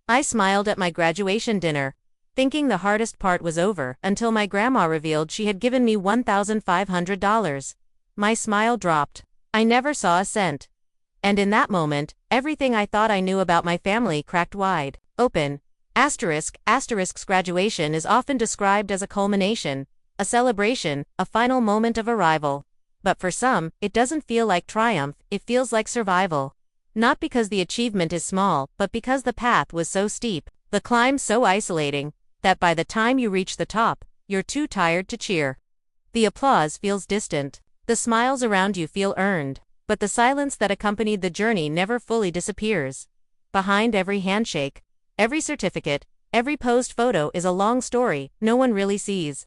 I smiled at my graduation dinner, thinking the hardest part was over, until my grandma revealed she had given me $1,500. My smile dropped. I never saw a cent. And in that moment, everything I thought I knew about my family cracked wide open. Asterisk's graduation is often described as a culmination, a celebration, a final moment of arrival. But for some, it doesn't feel like triumph, it feels like survival. Not because the achievement is small, but because the path was so steep, the climb so isolating, that by the time you reach the top, you're too tired to cheer. The applause feels distant. The smiles around you feel earned. But the silence that accompanied the journey never fully disappears. Behind every handshake, every certificate, every posed photo is a long story no one really sees.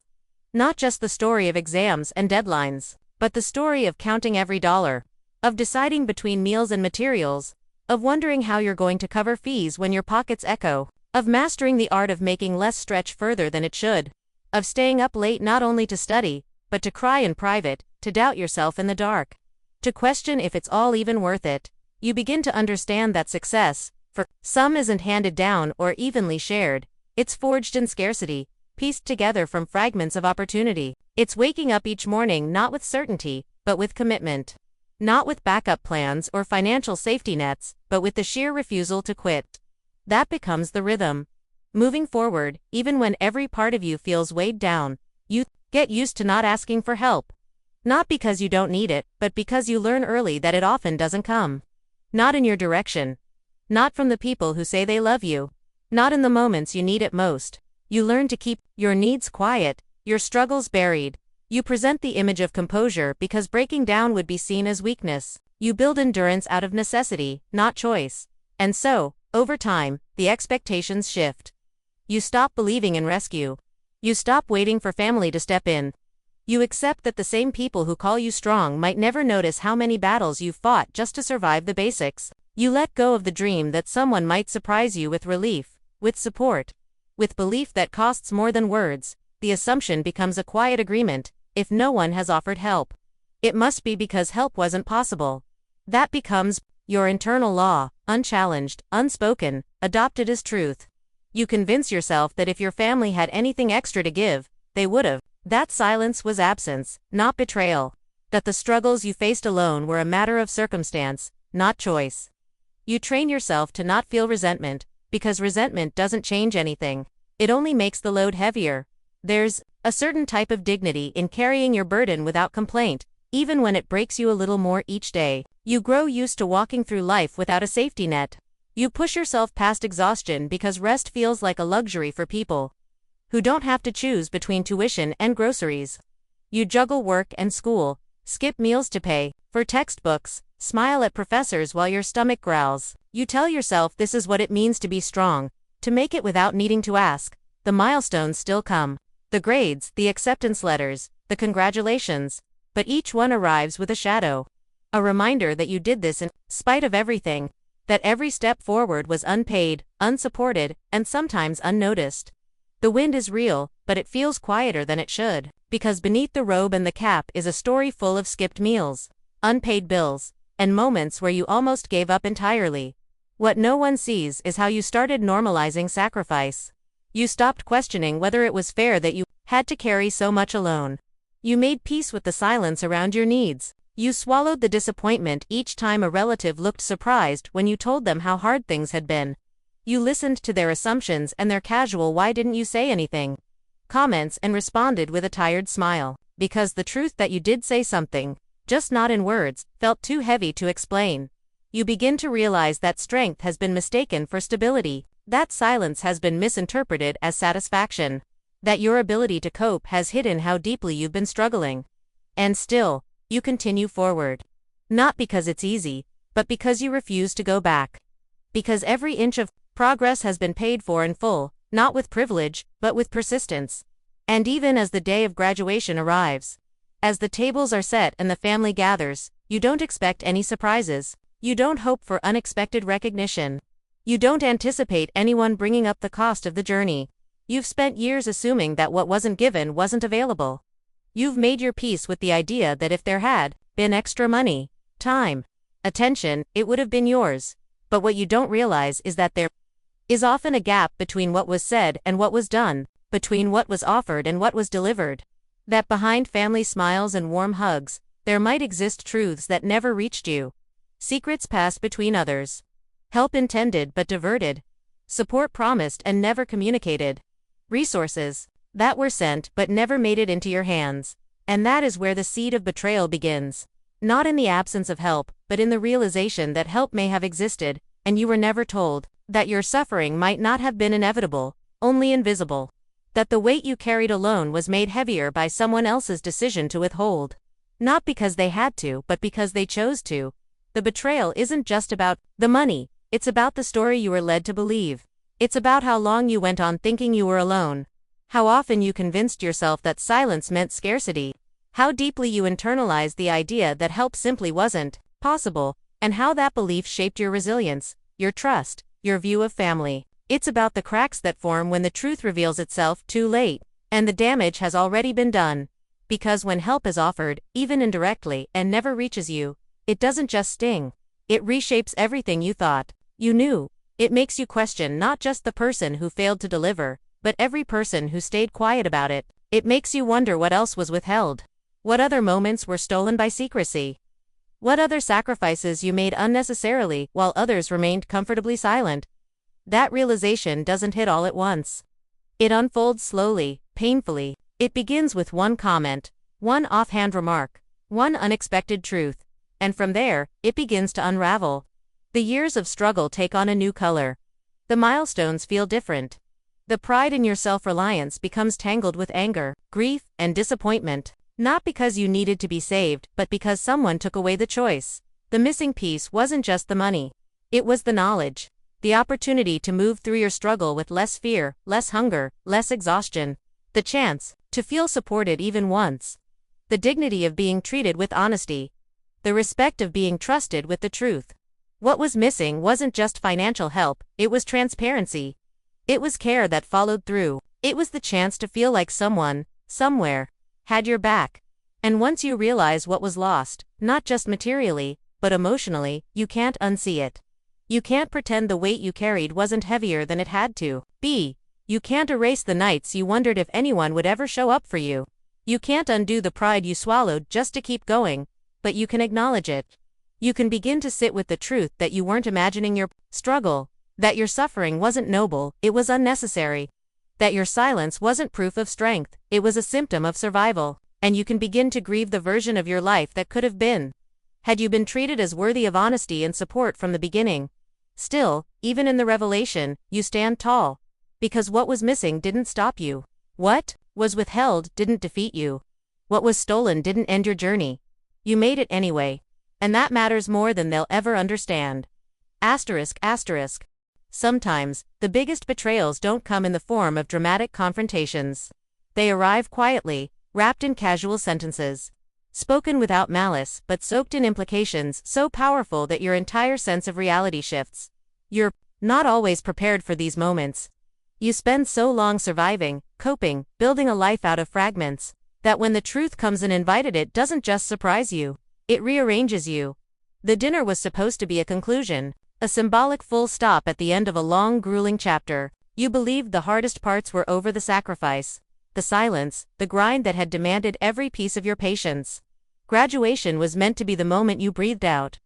Not just the story of exams and deadlines, but the story of counting every dollar, of deciding between meals and materials, of wondering how you're going to cover fees when your pockets echo, of mastering the art of making less stretch further than it should, of staying up late not only to study, but to cry in private, to doubt yourself in the dark, to question if it's all even worth it. You begin to understand that success, for some, isn't handed down or evenly shared. It's forged in scarcity, pieced together from fragments of opportunity. It's waking up each morning not with certainty, but with commitment. Not with backup plans or financial safety nets, but with the sheer refusal to quit. That becomes the rhythm. Moving forward, even when every part of you feels weighed down, you get used to not asking for help. Not because you don't need it, but because you learn early that it often doesn't come. Not in your direction. Not from the people who say they love you. Not in the moments you need it most. You learn to keep your needs quiet, your struggles buried. You present the image of composure because breaking down would be seen as weakness. You build endurance out of necessity, not choice. And so, over time, the expectations shift. You stop believing in rescue. You stop waiting for family to step in. You accept that the same people who call you strong might never notice how many battles you've fought just to survive the basics. You let go of the dream that someone might surprise you with relief, with support, with belief that costs more than words. The assumption becomes a quiet agreement: if no one has offered help, it must be because help wasn't possible. That becomes your internal law, unchallenged, unspoken, adopted as truth. You convince yourself that if your family had anything extra to give, they would've. That silence was absence, not betrayal. That the struggles you faced alone were a matter of circumstance, not choice. You train yourself to not feel resentment, because resentment doesn't change anything. It only makes the load heavier. There's a certain type of dignity in carrying your burden without complaint, even when it breaks you a little more each day. You grow used to walking through life without a safety net. You push yourself past exhaustion because rest feels like a luxury for people who don't have to choose between tuition and groceries. You juggle work and school, skip meals to pay for textbooks, smile at professors while your stomach growls. You tell yourself this is what it means to be strong, to make it without needing to ask. The milestones still come. The grades, the acceptance letters, the congratulations. But each one arrives with a shadow. A reminder that you did this in spite of everything. That every step forward was unpaid, unsupported, and sometimes unnoticed. The wind is real, but it feels quieter than it should, because beneath the robe and the cap is a story full of skipped meals, unpaid bills, and moments where you almost gave up entirely. What no one sees is how you started normalizing sacrifice. You stopped questioning whether it was fair that you had to carry so much alone. You made peace with the silence around your needs. You swallowed the disappointment each time a relative looked surprised when you told them how hard things had been. You listened to their assumptions and their casual "why didn't you say anything?" comments and responded with a tired smile, because the truth that you did say something, just not in words, felt too heavy to explain. You begin to realize that strength has been mistaken for stability, that silence has been misinterpreted as satisfaction, that your ability to cope has hidden how deeply you've been struggling. And still, you continue forward. Not because it's easy, but because you refuse to go back. Because every inch of progress has been paid for in full, not with privilege, but with persistence. And even as the day of graduation arrives, as the tables are set and the family gathers, you don't expect any surprises. You don't hope for unexpected recognition. You don't anticipate anyone bringing up the cost of the journey. You've spent years assuming that what wasn't given wasn't available. You've made your peace with the idea that if there had been extra money, time, attention, it would have been yours. But what you don't realize is that there is often a gap between what was said and what was done, between what was offered and what was delivered. That behind family smiles and warm hugs, there might exist truths that never reached you. Secrets passed between others. Help intended but diverted. Support promised and never communicated. Resources that were sent but never made it into your hands. And that is where the seed of betrayal begins. Not in the absence of help, but in the realization that help may have existed, and you were never told. That your suffering might not have been inevitable, only invisible. That the weight you carried alone was made heavier by someone else's decision to withhold. Not because they had to, but because they chose to. The betrayal isn't just about the money, it's about the story you were led to believe. It's about how long you went on thinking you were alone. How often you convinced yourself that silence meant scarcity. How deeply you internalized the idea that help simply wasn't possible, and how that belief shaped your resilience, your trust, your view of family. It's about the cracks that form when the truth reveals itself too late, and the damage has already been done. Because when help is offered, even indirectly, and never reaches you, it doesn't just sting. It reshapes everything you thought you knew. It makes you question not just the person who failed to deliver, but every person who stayed quiet about it. It makes you wonder what else was withheld. What other moments were stolen by secrecy? What other sacrifices you made unnecessarily while others remained comfortably silent? That realization doesn't hit all at once. It unfolds slowly, painfully. It begins with one comment, one offhand remark, one unexpected truth. And from there, it begins to unravel. The years of struggle take on a new color. The milestones feel different. The pride in your self-reliance becomes tangled with anger, grief, and disappointment. Not because you needed to be saved, but because someone took away the choice. The missing piece wasn't just the money. It was the knowledge. The opportunity to move through your struggle with less fear, less hunger, less exhaustion. The chance to feel supported even once. The dignity of being treated with honesty. The respect of being trusted with the truth. What was missing wasn't just financial help, it was transparency. It was care that followed through. It was the chance to feel like someone, somewhere, had your back. And once you realize what was lost, not just materially, but emotionally, you can't unsee it. You can't pretend the weight you carried wasn't heavier than it had to be. You can't erase the nights you wondered if anyone would ever show up for you. You can't undo the pride you swallowed just to keep going, but you can acknowledge it. You can begin to sit with the truth that you weren't imagining your struggle, that your suffering wasn't noble, it was unnecessary. That your silence wasn't proof of strength, it was a symptom of survival, and you can begin to grieve the version of your life that could have been. Had you been treated as worthy of honesty and support from the beginning. Still, even in the revelation, you stand tall. Because what was missing didn't stop you. What was withheld didn't defeat you. What was stolen didn't end your journey. You made it anyway. And that matters more than they'll ever understand. Asterisk. Sometimes, the biggest betrayals don't come in the form of dramatic confrontations. They arrive quietly, wrapped in casual sentences. Spoken without malice, but soaked in implications so powerful that your entire sense of reality shifts. You're not always prepared for these moments. You spend so long surviving, coping, building a life out of fragments, that when the truth comes and invited it doesn't just surprise you, it rearranges you. The dinner was supposed to be a conclusion, a symbolic full stop at the end of a long, grueling chapter. You believed the hardest parts were over, the sacrifice, the silence, the grind that had demanded every piece of your patience. Graduation was meant to be the moment you breathed out.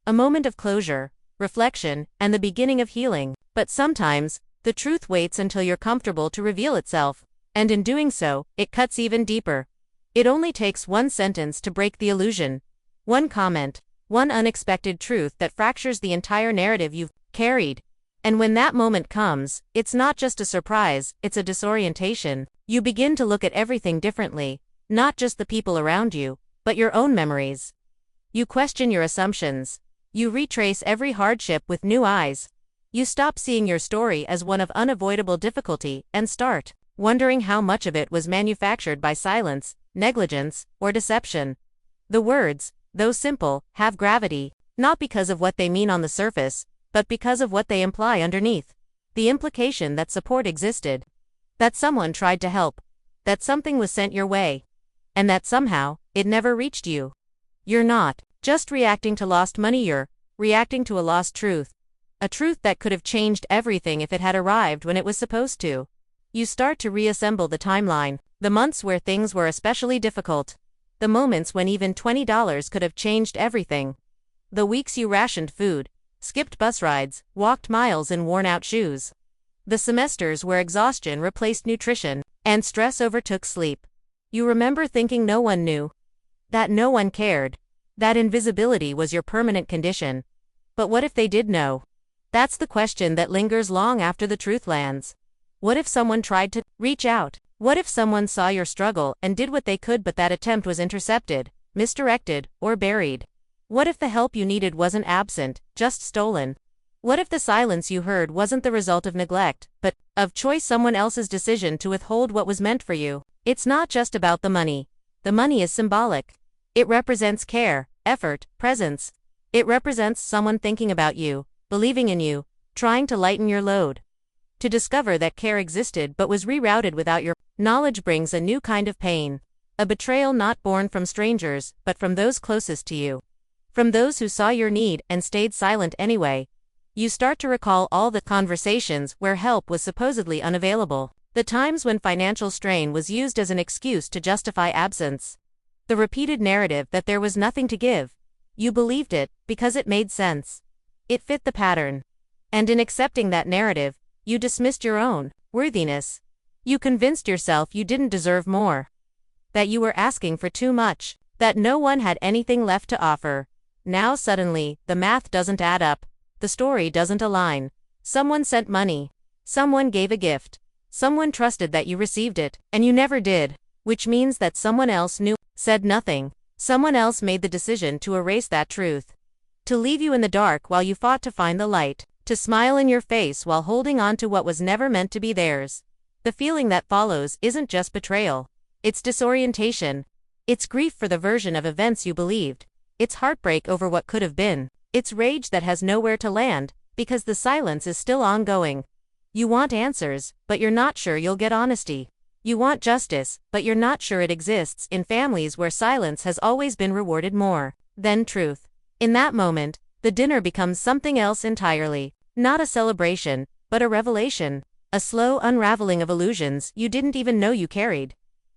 A moment of closure, reflection, and the beginning of healing. But sometimes, the truth waits until you're comfortable to reveal itself, and in doing so, it cuts even deeper. It only takes one sentence to break the illusion. One comment, one unexpected truth that fractures the entire narrative you've carried. And when that moment comes, it's not just a surprise, it's a disorientation. You begin to look at everything differently, not just the people around you, but your own memories. You question your assumptions. You retrace every hardship with new eyes. You stop seeing your story as one of unavoidable difficulty and start wondering how much of it was manufactured by silence, negligence, or deception. The words, though simple, have gravity, not because of what they mean on the surface, but because of what they imply underneath. The implication that support existed, that someone tried to help, that something was sent your way, and that somehow, it never reached you. You're not just reacting to lost money, you're reacting to a lost truth. A truth that could have changed everything if it had arrived when it was supposed to. You start to reassemble the timeline, the months where things were especially difficult. The moments when even $20 could have changed everything. The weeks you rationed food, skipped bus rides, walked miles in worn-out shoes. The semesters where exhaustion replaced nutrition, and stress overtook sleep. You remember thinking no one knew, that no one cared, that invisibility was your permanent condition. But what if they did know? That's the question that lingers long after the truth lands. What if someone tried to reach out? What if someone saw your struggle and did what they could, but that attempt was intercepted, misdirected, or buried? What if the help you needed wasn't absent, just stolen? What if the silence you heard wasn't the result of neglect, but of choice, someone else's decision to withhold what was meant for you? It's not just about the money. The money is symbolic. It represents care, effort, presence. It represents someone thinking about you, believing in you, trying to lighten your load. To discover that care existed but was rerouted without your knowledge brings a new kind of pain. A betrayal not born from strangers, but from those closest to you. From those who saw your need and stayed silent anyway. You start to recall all the conversations where help was supposedly unavailable. The times when financial strain was used as an excuse to justify absence. The repeated narrative that there was nothing to give. You believed it because it made sense. It fit the pattern. And in accepting that narrative, you dismissed your own worthiness. You convinced yourself you didn't deserve more. That you were asking for too much. That no one had anything left to offer. Now suddenly, the math doesn't add up. The story doesn't align. Someone sent money. Someone gave a gift. Someone trusted that you received it, and you never did. Which means that someone else knew, said nothing. Someone else made the decision to erase that truth. To leave you in the dark while you fought to find the light. To smile in your face while holding on to what was never meant to be theirs. The feeling that follows isn't just betrayal. It's disorientation. It's grief for the version of events you believed. It's heartbreak over what could have been. It's rage that has nowhere to land, because the silence is still ongoing. You want answers, but you're not sure you'll get honesty. You want justice, but you're not sure it exists in families where silence has always been rewarded more than truth. In that moment, the dinner becomes something else entirely. Not a celebration, but a revelation. A slow unraveling of illusions you didn't even know you carried.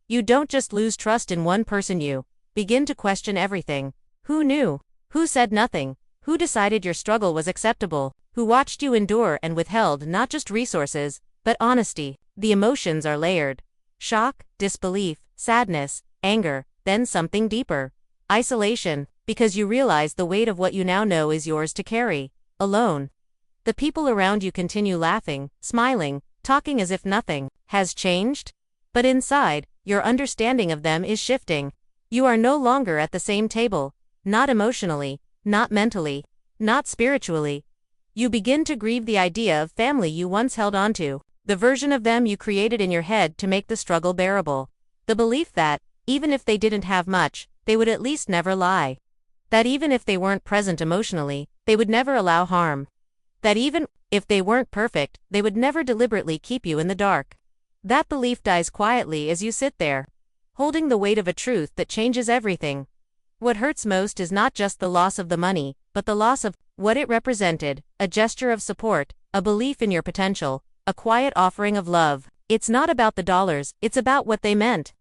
You don't just lose trust in one person, you begin to question everything. Who knew? Who said nothing? Who decided your struggle was acceptable? Who watched you endure and withheld not just resources, but honesty? The emotions are layered. Shock, disbelief, sadness, anger, then something deeper. Isolation, because you realize the weight of what you now know is yours to carry, alone. The people around you continue laughing, smiling, talking as if nothing has changed. But inside, your understanding of them is shifting. You are no longer at the same table, not emotionally, not mentally, not spiritually. You begin to grieve the idea of family you once held onto, the version of them you created in your head to make the struggle bearable. The belief that, even if they didn't have much, they would at least never lie. That even if they weren't present emotionally, they would never allow harm. That even if they weren't perfect, they would never deliberately keep you in the dark. That belief dies quietly as you sit there, holding the weight of a truth that changes everything. What hurts most is not just the loss of the money, but the loss of what it represented, a gesture of support, a belief in your potential, a quiet offering of love. It's not about the dollars, it's about what they meant.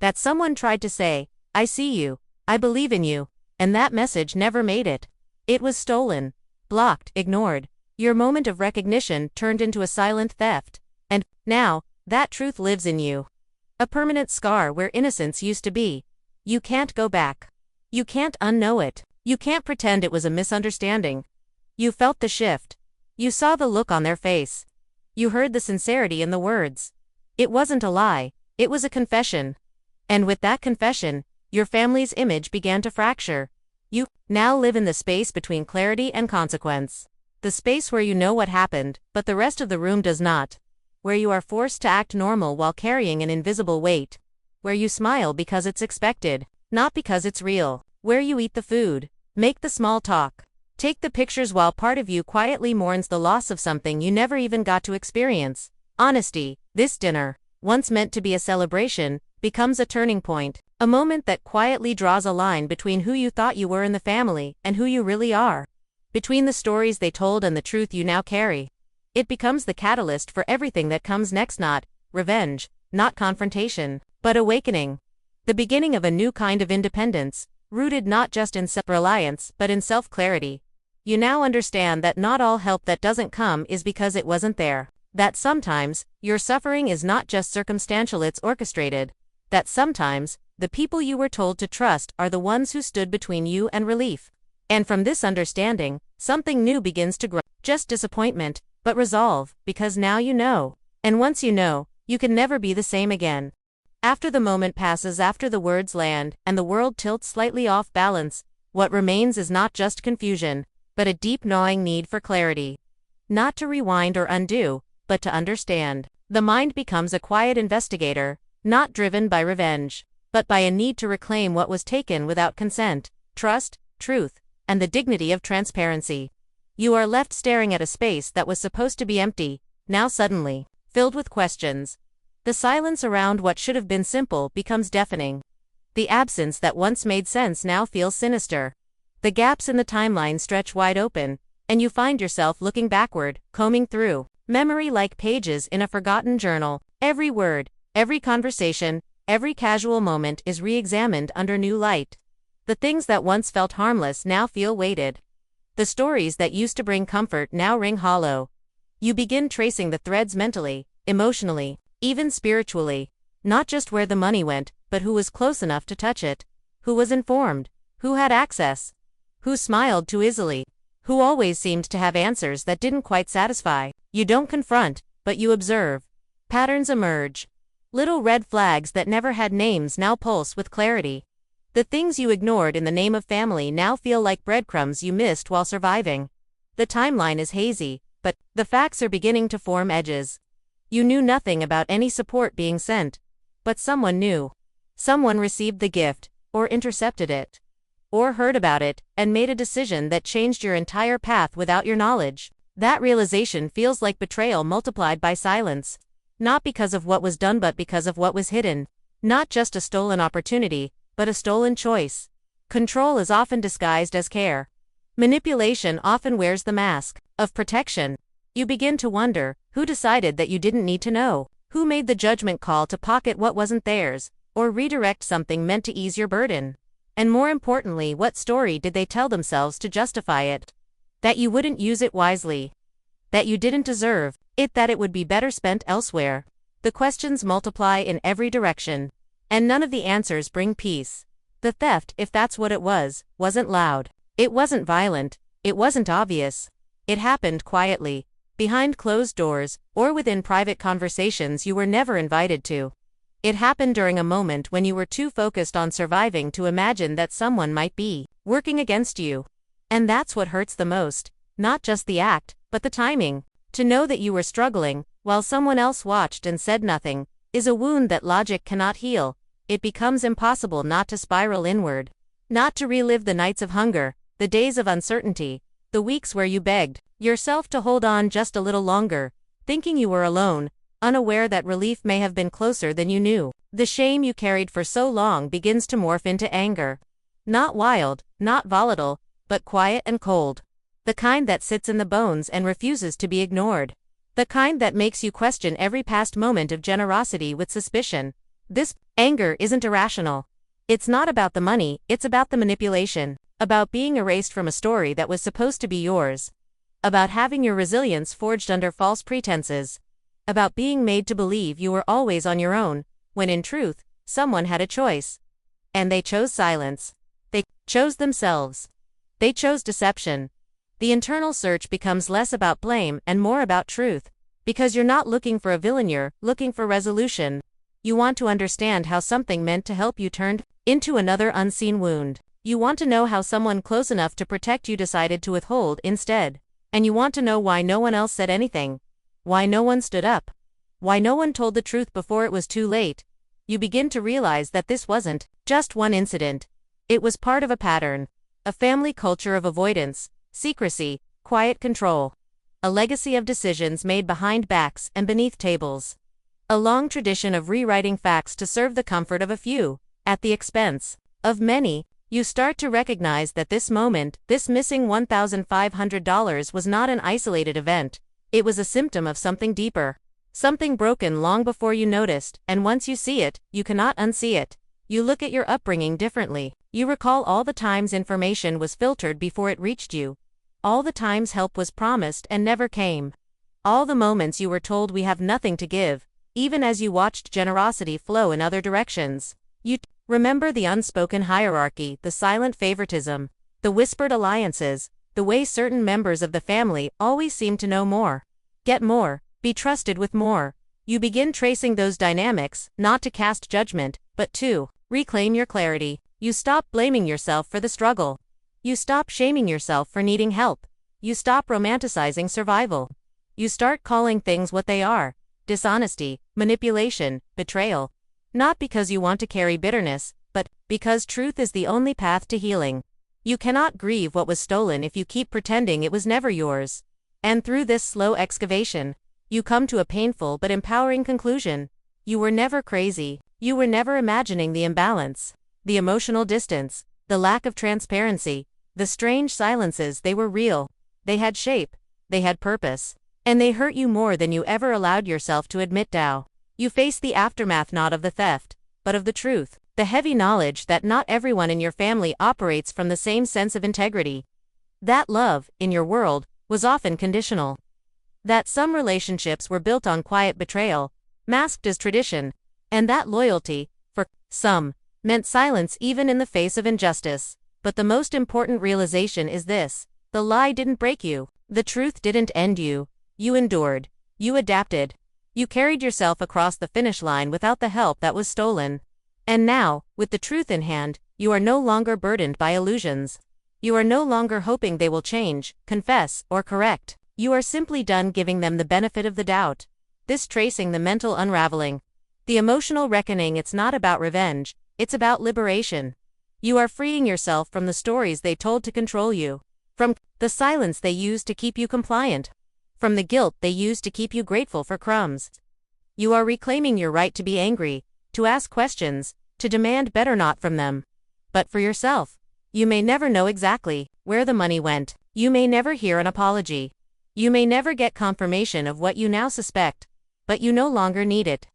That someone tried to say, I see you, I believe in you, and that message never made it. It was stolen, blocked, ignored. Your moment of recognition turned into a silent theft. And now, that truth lives in you. A permanent scar where innocence used to be. You can't go back. You can't unknow it. You can't pretend it was a misunderstanding. You felt the shift. You saw the look on their face. You heard the sincerity in the words. It wasn't a lie, it was a confession. And with that confession, your family's image began to fracture. You now live in the space between clarity and consequence. The space where you know what happened, but the rest of the room does not. Where you are forced to act normal while carrying an invisible weight. Where you smile because it's expected, not because it's real. Where you eat the food, make the small talk, take the pictures while part of you quietly mourns the loss of something you never even got to experience. Honesty, this dinner, once meant to be a celebration, becomes a turning point. A moment that quietly draws a line between who you thought you were in the family and who you really are. between the stories they told and the truth you now carry. It becomes the catalyst for everything that comes next, not revenge, not confrontation, but awakening. The beginning of a new kind of independence, rooted not just in self-reliance but in self-clarity. You now understand that not all help that doesn't come is because it wasn't there. That sometimes, your suffering is not just circumstantial, it's orchestrated. That sometimes, the people you were told to trust are the ones who stood between you and relief. And from this understanding, something new begins to grow. Just disappointment, but resolve, because now you know. And once you know, you can never be the same again. After the moment passes, after the words land, and the world tilts slightly off balance, what remains is not just confusion, but a deep gnawing need for clarity. Not to rewind or undo, but to understand. The mind becomes a quiet investigator, not driven by revenge, but by a need to reclaim what was taken without consent, trust, truth, and the dignity of transparency. You are left staring at a space that was supposed to be empty, now suddenly filled with questions. The silence around what should have been simple becomes deafening. The absence that once made sense now feels sinister. The gaps in the timeline stretch wide open, and you find yourself looking backward, combing through memory like pages in a forgotten journal. Every word, every conversation, every casual moment is re-examined under new light. The things that once felt harmless now feel weighted. The stories that used to bring comfort now ring hollow. You begin tracing the threads mentally, emotionally, even spiritually. Not just where the money went, but who was close enough to touch it, who was informed, who had access, who smiled too easily, who always seemed to have answers that didn't quite satisfy. You don't confront, but you observe. Patterns emerge. Little red flags that never had names now pulse with clarity. The things you ignored in the name of family now feel like breadcrumbs you missed while surviving. The timeline is hazy, but the facts are beginning to form edges. You knew nothing about any support being sent, but someone knew. Someone received the gift, or intercepted it, or heard about it, and made a decision that changed your entire path without your knowledge. That realization feels like betrayal multiplied by silence. Not because of what was done but because of what was hidden. Not just a stolen opportunity, but a stolen choice. Control is often disguised as care. Manipulation often wears the mask of protection. You begin to wonder, who decided that you didn't need to know? Who made the judgment call to pocket what wasn't theirs, or redirect something meant to ease your burden? And more importantly, what story did they tell themselves to justify it? That you wouldn't use it wisely. That you didn't deserve it, that it would be better spent elsewhere. The questions multiply in every direction. And none of the answers bring peace. The theft, if that's what it was, wasn't loud. It wasn't violent. It wasn't obvious. It happened quietly, behind closed doors, or within private conversations you were never invited to. It happened during a moment when you were too focused on surviving to imagine that someone might be working against you. And that's what hurts the most. Not just the act, but the timing. To know that you were struggling, while someone else watched and said nothing, is a wound that logic cannot heal. It becomes impossible not to spiral inward. Not to relive the nights of hunger, the days of uncertainty, the weeks where you begged yourself to hold on just a little longer, thinking you were alone, unaware that relief may have been closer than you knew. The shame you carried for so long begins to morph into anger. Not wild, not volatile, but quiet and cold. The kind that sits in the bones and refuses to be ignored. The kind that makes you question every past moment of generosity with suspicion. This anger isn't irrational. It's not about the money, it's about the manipulation. About being erased from a story that was supposed to be yours. About having your resilience forged under false pretenses. About being made to believe you were always on your own, when in truth, someone had a choice. And they chose silence. They chose themselves. They chose deception. The internal search becomes less about blame and more about truth. Because you're not looking for a villain, you're looking for resolution. You want to understand how something meant to help you turned into another unseen wound. You want to know how someone close enough to protect you decided to withhold instead. And you want to know why no one else said anything. Why no one stood up. Why no one told the truth before it was too late. You begin to realize that this wasn't just one incident. It was part of a pattern. A family culture of avoidance, secrecy, quiet control. A legacy of decisions made behind backs and beneath tables. A long tradition of rewriting facts to serve the comfort of a few, at the expense of many. You start to recognize that this moment, this missing $1,500, was not an isolated event. It was a symptom of something deeper. Something broken long before you noticed, and once you see it, you cannot unsee it. You look at your upbringing differently. You recall all the times information was filtered before it reached you. All the times help was promised and never came. All the moments you were told we have nothing to give, even as you watched generosity flow in other directions. You remember the unspoken hierarchy, the silent favoritism, the whispered alliances, the way certain members of the family always seemed to know more, get more, be trusted with more. You begin tracing those dynamics, not to cast judgment, but to reclaim your clarity. You stop blaming yourself for the struggle. You stop shaming yourself for needing help. You stop romanticizing survival. You start calling things what they are: dishonesty, manipulation, betrayal. Not because you want to carry bitterness, but because truth is the only path to healing. You cannot grieve what was stolen if you keep pretending it was never yours. And through this slow excavation, you come to a painful but empowering conclusion. You were never crazy. You were never imagining the imbalance, the emotional distance, the lack of transparency, the strange silences. They were real. They had shape. They had purpose. And they hurt you more than you ever allowed yourself to admit. Now, you face the aftermath not of the theft, but of the truth, the heavy knowledge that not everyone in your family operates from the same sense of integrity. That love, in your world, was often conditional. That some relationships were built on quiet betrayal, masked as tradition, and that loyalty, for some, meant silence even in the face of injustice. But the most important realization is this: the lie didn't break you, the truth didn't end you. You endured. You adapted. You carried yourself across the finish line without the help that was stolen. And now, with the truth in hand, you are no longer burdened by illusions. You are no longer hoping they will change, confess, or correct. You are simply done giving them the benefit of the doubt. This tracing the mental unraveling, the emotional reckoning. It's not about revenge, it's about liberation. You are freeing yourself from the stories they told to control you, from the silence they used to keep you compliant, from the guilt they used to keep you grateful for crumbs. You are reclaiming your right to be angry, to ask questions, to demand better, not from them, but for yourself. You may never know exactly where the money went. You may never hear an apology. You may never get confirmation of what you now suspect, but you no longer need it.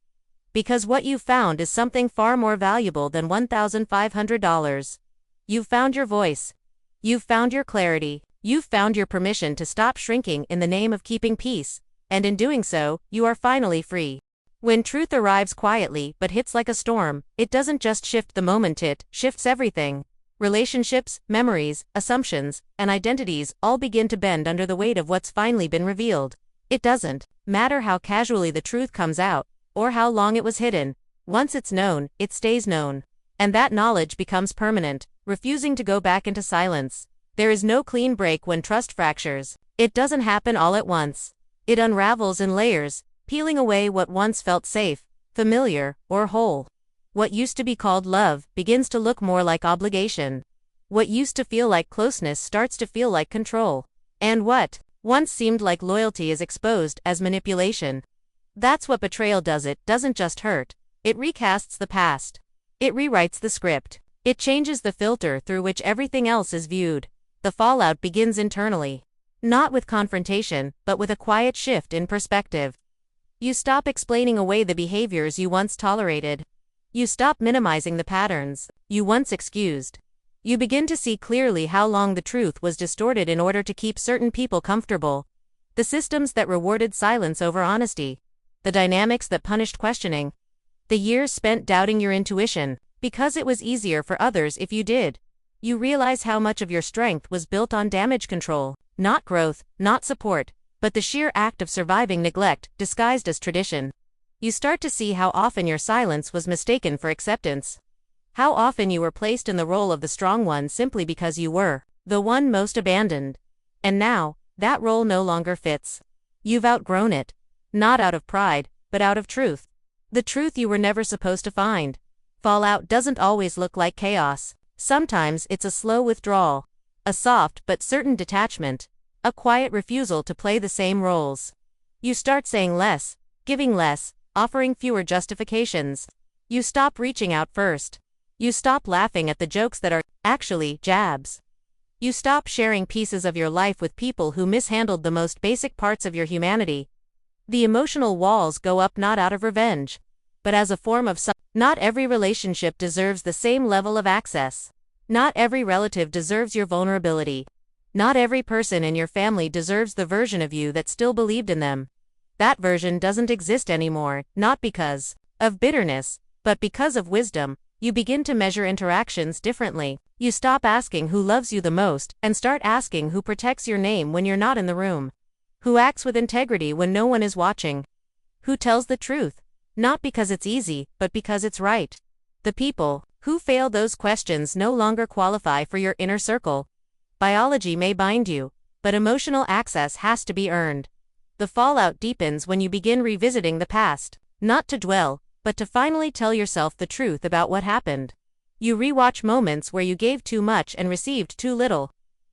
Because what you found is something far more valuable than $1,500. You've found your voice. You've found your clarity. You've found your permission to stop shrinking in the name of keeping peace, and in doing so, you are finally free. When truth arrives quietly but hits like a storm, it doesn't just shift the moment, it shifts everything. Relationships, memories, assumptions, and identities all begin to bend under the weight of what's finally been revealed. It doesn't matter how casually the truth comes out, or how long it was hidden. Once it's known, it stays known. And that knowledge becomes permanent, refusing to go back into silence. There is no clean break when trust fractures. It doesn't happen all at once. It unravels in layers, peeling away what once felt safe, familiar, or whole. What used to be called love begins to look more like obligation. What used to feel like closeness starts to feel like control. And what once seemed like loyalty is exposed as manipulation. That's what betrayal does. It doesn't just hurt. It recasts the past. It rewrites the script. It changes the filter through which everything else is viewed. The fallout begins internally. Not with confrontation, but with a quiet shift in perspective. You stop explaining away the behaviors you once tolerated. You stop minimizing the patterns you once excused. You begin to see clearly how long the truth was distorted in order to keep certain people comfortable. The systems that rewarded silence over honesty. The dynamics that punished questioning. The years spent doubting your intuition, because it was easier for others if you did. You realize how much of your strength was built on damage control, not growth, not support, but the sheer act of surviving neglect, disguised as tradition. You start to see how often your silence was mistaken for acceptance. How often you were placed in the role of the strong one simply because you were the one most abandoned. And now, that role no longer fits. You've outgrown it. Not out of pride, but out of truth. The truth you were never supposed to find. Fallout doesn't always look like chaos. Sometimes it's a slow withdrawal, a soft but certain detachment, a quiet refusal to play the same roles. You start saying less, giving less, offering fewer justifications. You stop reaching out first. You stop laughing at the jokes that are actually jabs. You stop sharing pieces of your life with people who mishandled the most basic parts of your humanity. The emotional walls go up not out of revenge, but as a form of Not every relationship deserves the same level of access. Not every relative deserves your vulnerability. Not every person in your family deserves the version of you that still believed in them. That version doesn't exist anymore, not because of bitterness, but because of wisdom. You begin to measure interactions differently. You stop asking who loves you the most and start asking who protects your name when you're not in the room. Who acts with integrity when no one is watching. Who tells the truth, not because it's easy, but because it's right. The people who fail those questions no longer qualify for your inner circle. Biology may bind you, but emotional access has to be earned. The fallout deepens when you begin revisiting the past, not to dwell, but to finally tell yourself the truth about what happened. You rewatch moments where you gave too much and received too little.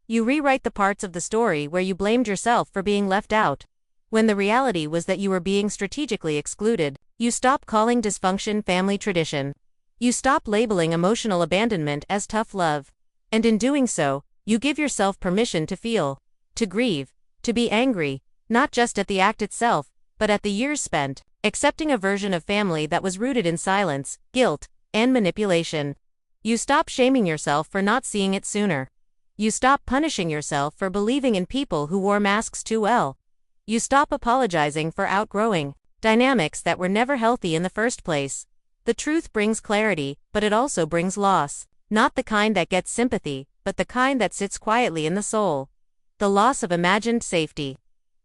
You rewrite the parts of the story where you blamed yourself for being left out, when the reality was that you were being strategically excluded. You stop calling dysfunction family tradition. You stop labeling emotional abandonment as tough love. And in doing so, you give yourself permission to feel, to grieve, to be angry, not just at the act itself, but at the years spent accepting a version of family that was rooted in silence, guilt, and manipulation. You stop shaming yourself for not seeing it sooner. You stop punishing yourself for believing in people who wore masks too well. You stop apologizing for outgrowing dynamics that were never healthy in the first place. The truth brings clarity, but it also brings loss. Not the kind that gets sympathy, but the kind that sits quietly in the soul. The loss of imagined safety.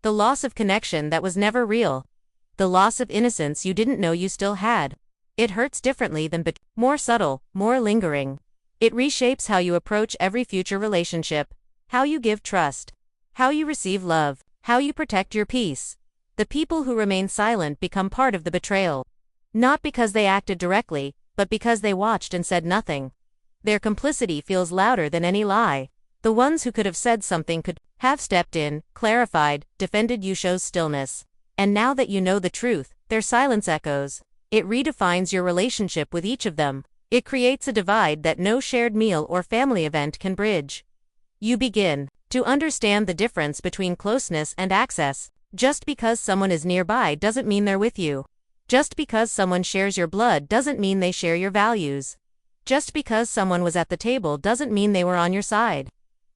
The loss of connection that was never real. The loss of innocence you didn't know you still had. It hurts differently than more subtle, more lingering. It reshapes how you approach every future relationship, how you give trust, how you receive love, how you protect your peace. The people who remain silent become part of the betrayal. Not because they acted directly, but because they watched and said nothing. Their complicity feels louder than any lie. The ones who could have said something could have stepped in, clarified, defended you shows stillness. And now that you know the truth, their silence echoes. It redefines your relationship with each of them. It creates a divide that no shared meal or family event can bridge. You begin to understand the difference between closeness and access. Just because someone is nearby doesn't mean they're with you. Just because someone shares your blood doesn't mean they share your values. Just because someone was at the table doesn't mean they were on your side.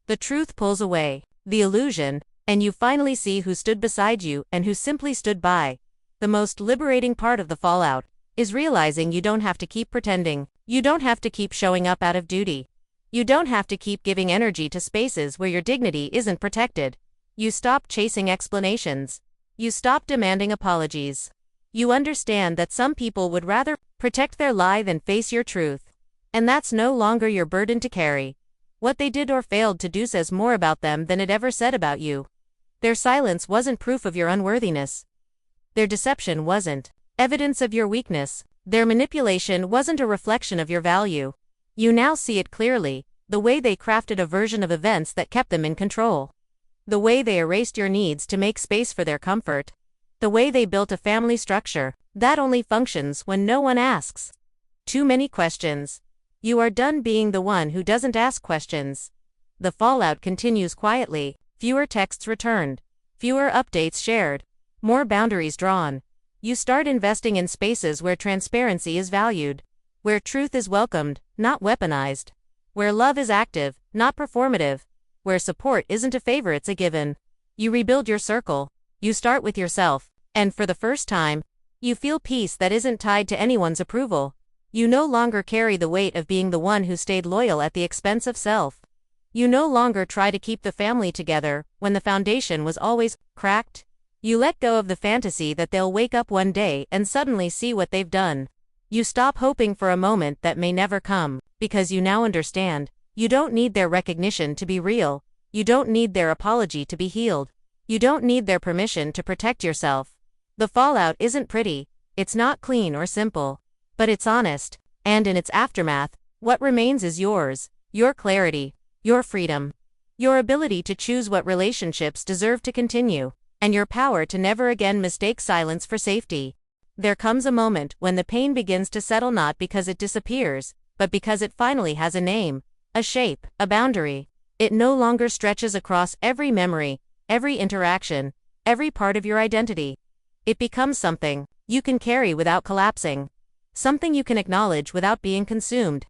The truth pulls away the illusion, and you finally see who stood beside you and who simply stood by. The most liberating part of the fallout is realizing you don't have to keep pretending. You don't have to keep showing up out of duty. You don't have to keep giving energy to spaces where your dignity isn't protected. You stop chasing explanations. You stop demanding apologies. You understand that some people would rather protect their lie than face your truth. And that's no longer your burden to carry. What they did or failed to do says more about them than it ever said about you. Their silence wasn't proof of your unworthiness. Their deception wasn't evidence of your weakness. Their manipulation wasn't a reflection of your value. You now see it clearly, the way they crafted a version of events that kept them in control. The way they erased your needs to make space for their comfort. The way they built a family structure that only functions when no one asks. Too many questions. You are done being the one who doesn't ask questions. The fallout continues quietly, fewer texts returned, fewer updates shared, more boundaries drawn. You start investing in spaces where transparency is valued, where truth is welcomed, not weaponized, where love is active, not performative, where support isn't a favor, it's a given. You rebuild your circle. You start with yourself, and for the first time, you feel peace that isn't tied to anyone's approval. You no longer carry the weight of being the one who stayed loyal at the expense of self. You no longer try to keep the family together when the foundation was always cracked. You let go of the fantasy that they'll wake up one day and suddenly see what they've done. You stop hoping for a moment that may never come, because you now understand. You don't need their recognition to be real. You don't need their apology to be healed. You don't need their permission to protect yourself. The fallout isn't pretty, it's not clean or simple. But it's honest, and in its aftermath, what remains is yours, your clarity, your freedom, your ability to choose what relationships deserve to continue, and your power to never again mistake silence for safety. There comes a moment when the pain begins to settle, not because it disappears, but because it finally has a name, a shape, a boundary. It no longer stretches across every memory, every interaction, every part of your identity. It becomes something you can carry without collapsing, something you can acknowledge without being consumed.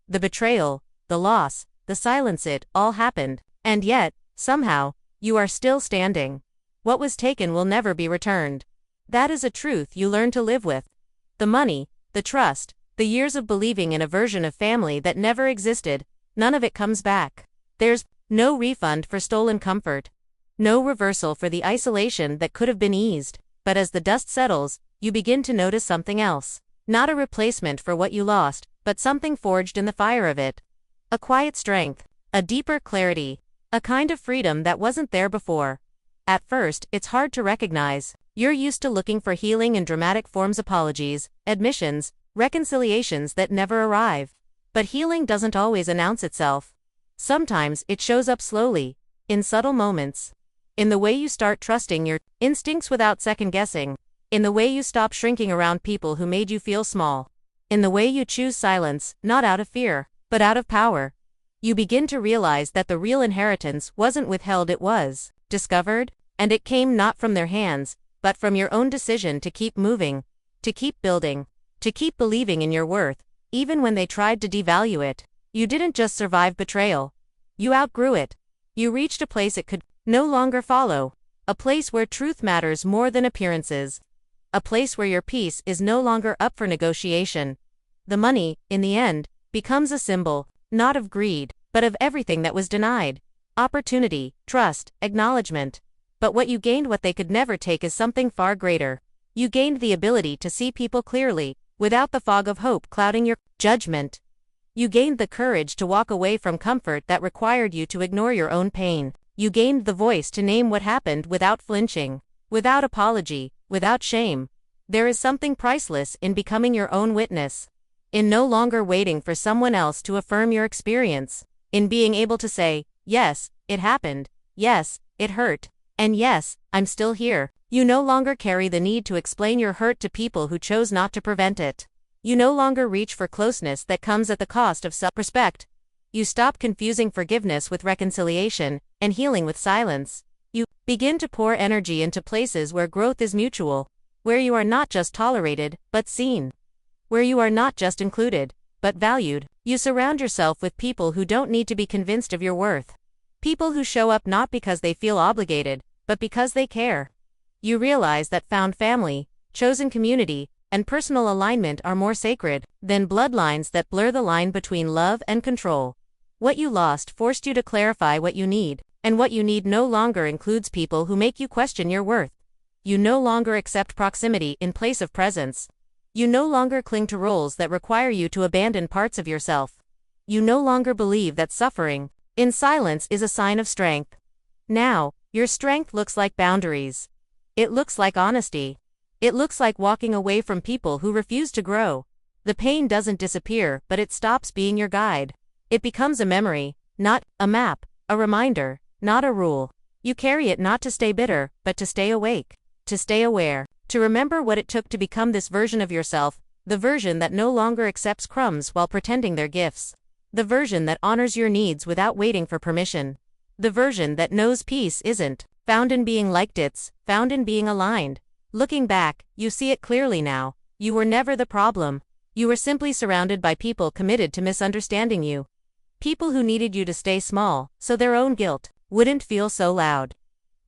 The betrayal, the loss, the silence, it all happened, and yet, somehow, you are still standing. What was taken will never be returned. That is a truth you learn to live with. The money, the trust, the years of believing in a version of family that never existed, none of it comes back. There's no refund for stolen comfort, no reversal for the isolation that could have been eased, but as the dust settles, you begin to notice something else. Not a replacement for what you lost, but something forged in the fire of it. A quiet strength, a deeper clarity, a kind of freedom that wasn't there before. At first, it's hard to recognize. You're used to looking for healing in dramatic forms, apologies, admissions, reconciliations that never arrive. But healing doesn't always announce itself. Sometimes it shows up slowly, in subtle moments. In the way you start trusting your instincts without second-guessing. In the way you stop shrinking around people who made you feel small. In the way you choose silence, not out of fear, but out of power. You begin to realize that the real inheritance wasn't withheld, it was discovered, and it came not from their hands, but from your own decision to keep moving, to keep building, to keep believing in your worth, even when they tried to devalue it. You didn't just survive betrayal. You outgrew it. You reached a place it could no longer follow, a place where truth matters more than appearances, a place where your peace is no longer up for negotiation. The money, in the end, becomes a symbol, not of greed, but of everything that was denied. Opportunity, trust, acknowledgement. But what you gained, what they could never take, is something far greater. You gained the ability to see people clearly, without the fog of hope clouding your judgment. You gained the courage to walk away from comfort that required you to ignore your own pain. You gained the voice to name what happened without flinching, without apology, without shame. There is something priceless in becoming your own witness, in no longer waiting for someone else to affirm your experience, in being able to say, yes, it happened, yes, it hurt, and yes, I'm still here. You no longer carry the need to explain your hurt to people who chose not to prevent it. You no longer reach for closeness that comes at the cost of self-respect. You stop confusing forgiveness with reconciliation, and healing with silence. You begin to pour energy into places where growth is mutual, where you are not just tolerated, but seen, where you are not just included, but valued. You surround yourself with people who don't need to be convinced of your worth. People who show up not because they feel obligated, but because they care. You realize that found family, chosen community, and personal alignment are more sacred than bloodlines that blur the line between love and control. What you lost forced you to clarify what you need, and what you need no longer includes people who make you question your worth. You no longer accept proximity in place of presence. You no longer cling to roles that require you to abandon parts of yourself. You no longer believe that suffering in silence is a sign of strength. Now, your strength looks like boundaries. It looks like honesty. It looks like walking away from people who refuse to grow. The pain doesn't disappear, but it stops being your guide. It becomes a memory, not a map, a reminder, not a rule. You carry it not to stay bitter, but to stay awake, to stay aware, to remember what it took to become this version of yourself, the version that no longer accepts crumbs while pretending they're gifts, the version that honors your needs without waiting for permission, the version that knows peace isn't found in being liked, it's found in being aligned. Looking back, you see it clearly now. You were never the problem. You were simply surrounded by people committed to misunderstanding you. People who needed you to stay small, so their own guilt wouldn't feel so loud.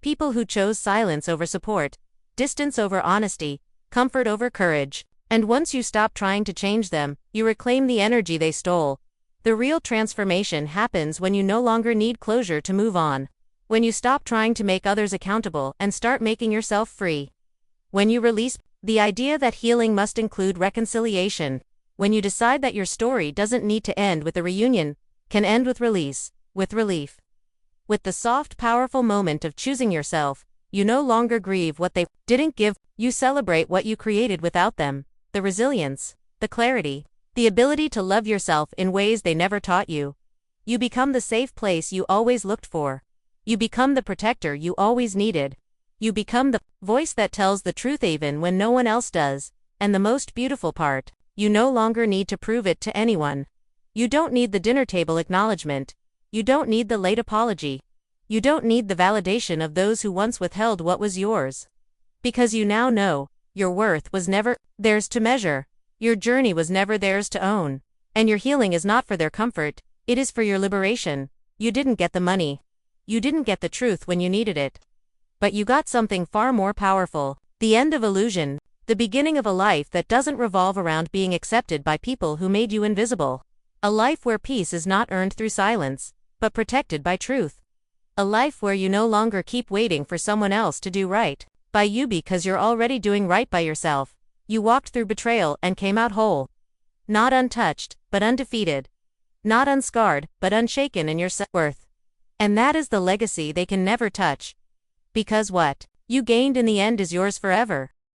People who chose silence over support, distance over honesty, comfort over courage. And once you stop trying to change them, you reclaim the energy they stole. The real transformation happens when you no longer need closure to move on. When you stop trying to make others accountable and start making yourself free. When you release the idea that healing must include reconciliation. When you decide that your story doesn't need to end with a reunion, can end with release, with relief. With the soft, powerful moment of choosing yourself, you no longer grieve what they didn't give, you celebrate what you created without them. The resilience, the clarity, the ability to love yourself in ways they never taught you. You become the safe place you always looked for. You become the protector you always needed. You become the voice that tells the truth even when no one else does. And the most beautiful part, you no longer need to prove it to anyone. You don't need the dinner table acknowledgement. You don't need the late apology. You don't need the validation of those who once withheld what was yours. Because you now know, your worth was never theirs to measure. Your journey was never theirs to own. And your healing is not for their comfort, it is for your liberation. You didn't get the money. You didn't get the truth when you needed it. But you got something far more powerful. The end of illusion. The beginning of a life that doesn't revolve around being accepted by people who made you invisible. A life where peace is not earned through silence, but protected by truth. A life where you no longer keep waiting for someone else to do right by you because you're already doing right by yourself. You walked through betrayal and came out whole. Not untouched, but undefeated. Not unscarred, but unshaken in your self-worth. And that is the legacy they can never touch. Because what you gained in the end is yours forever.